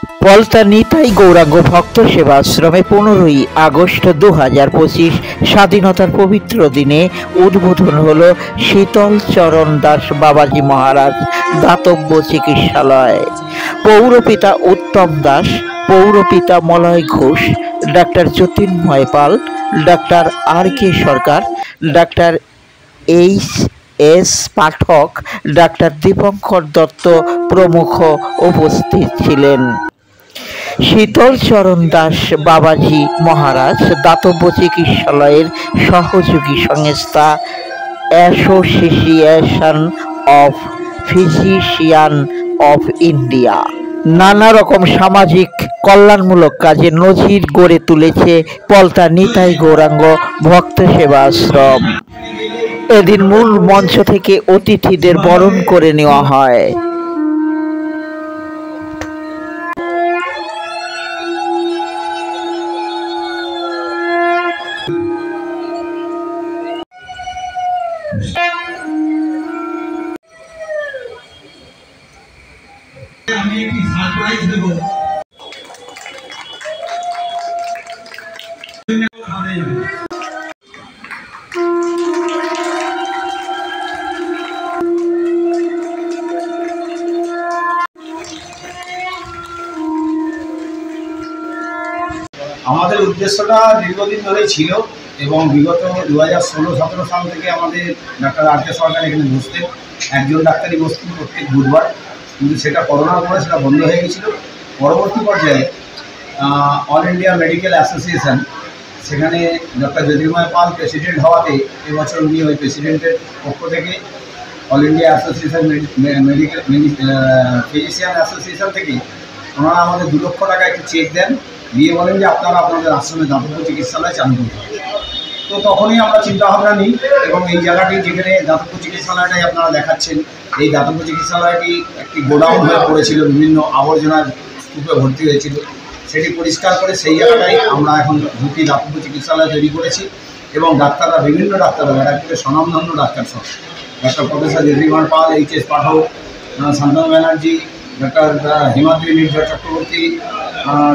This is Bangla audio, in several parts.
পলতা নিতাই গৌরাঙ্গ ভক্ত সেবাশ্রমে 15ই আগস্ট 2025 স্বাধীনতার পবিত্র দিনে উদ্বোধন হল শীতল চরণ দাস বাবাজি মহারাজ দাতব্য চিকিৎসালয়। পৌরপিতা উত্তম দাস, পৌরপিতা মলয় ঘোষ, ডাক্তার জ্যোতির্ময় পাল, ডাক্তার আর.কে সরকার, ডাক্তার এইচ.এস পাঠক, ডাক্তার দীপঙ্কর দত্ত প্রমুখ উপস্থিত ছিলেন। শীতল চরণ দাস বাবাজি মহারাজ দাতব্য চিকিৎসালয়ের সহযোগী সংস্থা association of physician of India নানা রকম সামাজিক কল্যাণমূলক কাজে নজির গড়ে তুলেছে পলতা নিতাই গৌরাঙ্গ ভক্ত সেবা আশ্রম। এদিন মূল মঞ্চ থেকে অতিথিদের বরণ করে নেওয়া হয়। আমি একটি সারপ্রাইজ দেব। আমাদের উদ্দেশ্যটা দীর্ঘদিন ধরেই ছিল এবং বিগত 2016-17 সাল থেকে আমাদের ডাক্তার আর.কে সরকার এখানে বসতেন, একজন ডাক্তারই বসতেন প্রত্যেক বুধবার, কিন্তু সেটা করোনার পরে সেটা বন্ধ হয়ে গেছিল। পরবর্তী পর্যায়ে অল ইন্ডিয়া মেডিকেল অ্যাসোসিয়েশন, সেখানে ডক্টর জ্যোতির্ময় পাল প্রেসিডেন্ট হওয়াতে এবছর উনি ওই প্রেসিডেন্টের পক্ষ থেকে all India association medical physician association থেকে ওনারা আমাদের 2 লক্ষ টাকা একটি চেক দেন, দিয়ে বলেন যে আপনারা আপনাদের আশ্রমে দাতব্য চিকিৎসালয় চালু করতে হবে। তো তখনই আমরা চিন্তাভাবনা নিই এবং এই জায়গাটি যেখানে দাতব্য চিকিৎসালয়টাই আপনারা দেখাচ্ছেন, এই দাতব্য চিকিৎসালয়টি একটি গোডাউন হয়ে পড়েছিল, বিভিন্ন আবর্জনার স্তূপে ভর্তি হয়েছিল, সেটি পরিষ্কার করে সেই জায়গাটাই আমরা এখন দুটি দাতব্য চিকিৎসালয় তৈরি করেছি এবং ডাক্তাররা, বিভিন্ন ডাক্তাররা, ব্যারাকপুরের স্বনামধন্য ডাক্তার সব, ডক্টর প্রফেসর জ্যোতির্ময় পাল, এইচ.এস পাঠক, শান্তনু ব্যানার্জি, ডাক্তার হিমাদ্রি নির্ঝর চক্রবর্তী,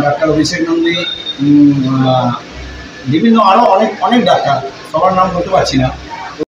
ডাক্তার অভিষেক নন্দী, বিভিন্ন আরও অনেক ডাক্তার, সবার নাম বলতে পারছি না,